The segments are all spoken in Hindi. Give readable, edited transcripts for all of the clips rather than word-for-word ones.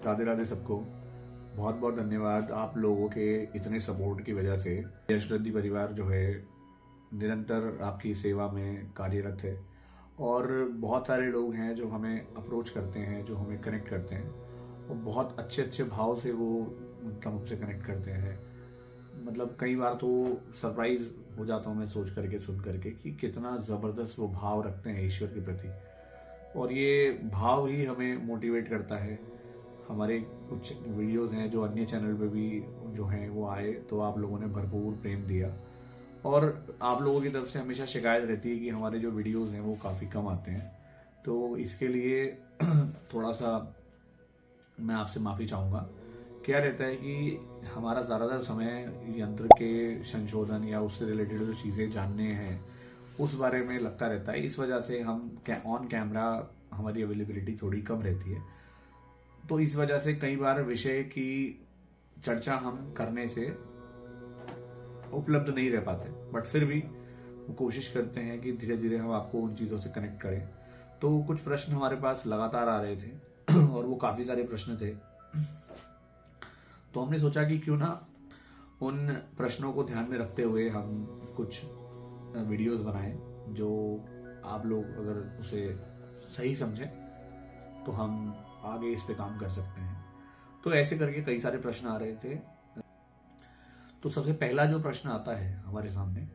राधे राधे सबको। बहुत बहुत धन्यवाद आप लोगों के इतने सपोर्ट की वजह से यश रेड्डी परिवार जो है निरंतर आपकी सेवा में कार्यरत है। और बहुत सारे लोग हैं जो हमें अप्रोच करते हैं, जो हमें कनेक्ट करते हैं और बहुत अच्छे अच्छे भाव से वो मतलब मुझसे कनेक्ट करते हैं। मतलब कई बार तो सरप्राइज हो जाता हूँ मैं सोच करके, सुन करके कि कितना ज़बरदस्त वो भाव रखते हैं ईश्वर के प्रति। और ये भाव ही हमें मोटिवेट करता है। हमारे कुछ वीडियोस हैं जो अन्य चैनल पे भी जो हैं वो आए, तो आप लोगों ने भरपूर प्रेम दिया। और आप लोगों की तरफ से हमेशा शिकायत रहती है कि हमारे जो वीडियोस हैं वो काफ़ी कम आते हैं, तो इसके लिए थोड़ा सा मैं आपसे माफ़ी चाहूँगा। क्या रहता है कि हमारा ज़्यादातर समय यंत्र के संशोधन या उससे रिलेटेड जो चीज़ें जानने हैं उस बारे में लगता रहता है। इस वजह से हम ऑन कैमरा हमारी अवेलेबिलिटी थोड़ी कम रहती है। तो इस वजह से कई बार विषय की चर्चा हम करने से उपलब्ध नहीं रह पाते, बट फिर भी कोशिश करते हैं कि धीरे धीरे हम आपको उन चीज़ों से कनेक्ट करें। तो कुछ प्रश्न हमारे पास लगातार आ रहे थे और वो काफ़ी सारे प्रश्न थे, तो हमने सोचा कि क्यों ना उन प्रश्नों को ध्यान में रखते हुए हम कुछ वीडियोस बनाएं जो आप लोग अगर उसे सही समझें तो हम आगे इस पे काम कर सकते हैं। तो ऐसे करके कई सारे प्रश्न आ रहे थे। तो सबसे पहला जो प्रश्न आता है हमारे सामने,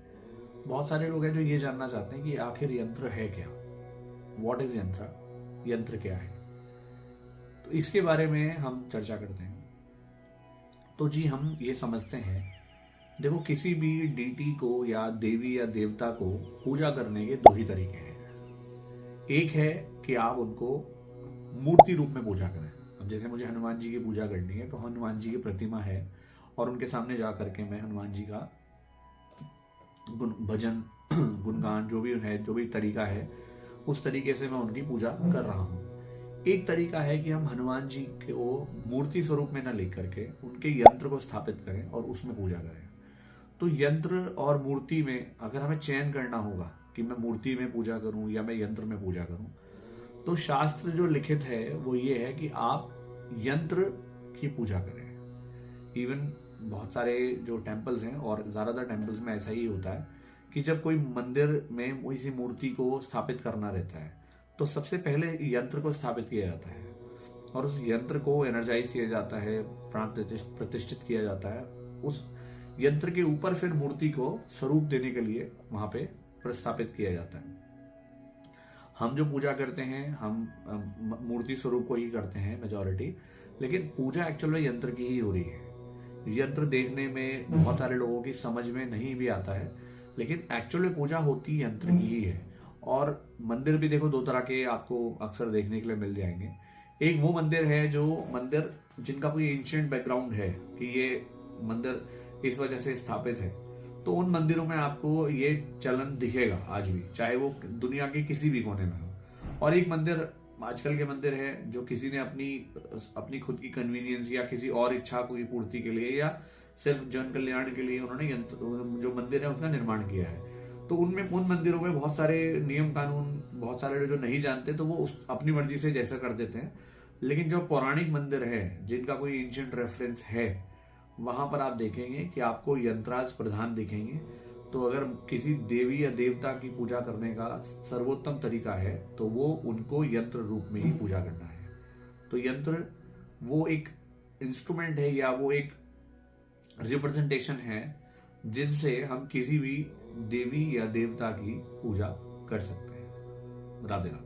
बहुत सारे लोग हैं जो ये जानना चाहते हैं कि आखिर यंत्र है क्या, व्हाट इज यंत्र, यंत्र क्या है। तो इसके बारे में हम चर्चा करते हैं। तो जी हम ये समझते हैं, देखो किसी भी डीटी को या देवी या देवता को पूजा करने के दो ही तरीके हैं। एक है कि आप उनको मूर्ति रूप में पूजा करें। अब जैसे मुझे हनुमान जी की पूजा करनी है तो हनुमान जी की प्रतिमा है और उनके सामने जा करके मैं हनुमान जी का भजन गुणगान जो भी है, जो भी तरीका है, उस तरीके से मैं उनकी पूजा कर रहा हूँ। एक तरीका है कि हम हनुमान जी को मूर्ति स्वरूप में न लेकर के उनके यंत्र को स्थापित करें और उसमें पूजा करें। तो यंत्र और मूर्ति में अगर हमें चयन करना होगा कि मैं मूर्ति में पूजा करूं या मैं यंत्र में पूजा करूं, तो शास्त्र जो लिखित है वो ये है कि आप यंत्र की पूजा करें। इवन बहुत सारे जो टेम्पल्स हैं और ज़्यादातर टेम्पल्स में ऐसा ही होता है कि जब कोई मंदिर में किसी मूर्ति को स्थापित करना रहता है तो सबसे पहले यंत्र को स्थापित किया जाता है और उस यंत्र को एनर्जाइज किया जाता है, प्राण प्रतिष्ठित किया जाता है। उस यंत्र के ऊपर फिर मूर्ति को स्वरूप देने के लिए वहां पे प्रस्थापित किया जाता है। हम जो पूजा करते हैं हम मूर्ति स्वरूप को ही करते हैं मेजॉरिटी, लेकिन पूजा एक्चुअल में यंत्र की ही हो रही है। यंत्र देखने में बहुत सारे लोगों की समझ में नहीं भी आता है, लेकिन एक्चुअल में पूजा होती यंत्र की ही है। और मंदिर भी देखो दो तरह के आपको अक्सर देखने के लिए मिल जाएंगे। एक वो मंदिर है जो मंदिर जिनका कोई एंशिएंट बैकग्राउंड है कि ये मंदिर इस वजह से स्थापित है, तो उन मंदिरों में आपको ये चलन दिखेगा आज भी, चाहे वो दुनिया के किसी भी कोने में हो। और एक मंदिर आजकल के मंदिर है जो किसी ने अपनी अपनी खुद की कन्वीनियंस या किसी और इच्छा की पूर्ति के लिए या सिर्फ जन कल्याण के लिए उन्होंने जो मंदिर है उसका निर्माण किया है। तो उनमें उन मंदिरों में बहुत सारे नियम कानून, बहुत सारे जो नहीं जानते तो वो उस अपनी मर्जी से जैसा कर देते हैं। लेकिन जो पौराणिक मंदिर है जिनका कोई एंशिएंट रेफरेंस है, वहां पर आप देखेंगे कि आपको यंत्राज प्रधान दिखेंगे। तो अगर किसी देवी या देवता की पूजा करने का सर्वोत्तम तरीका है तो वो उनको यंत्र रूप में ही पूजा करना है। तो यंत्र वो एक इंस्ट्रूमेंट है या वो एक रिप्रेजेंटेशन है जिनसे हम किसी भी देवी या देवता की पूजा कर सकते हैं। राधे राधे।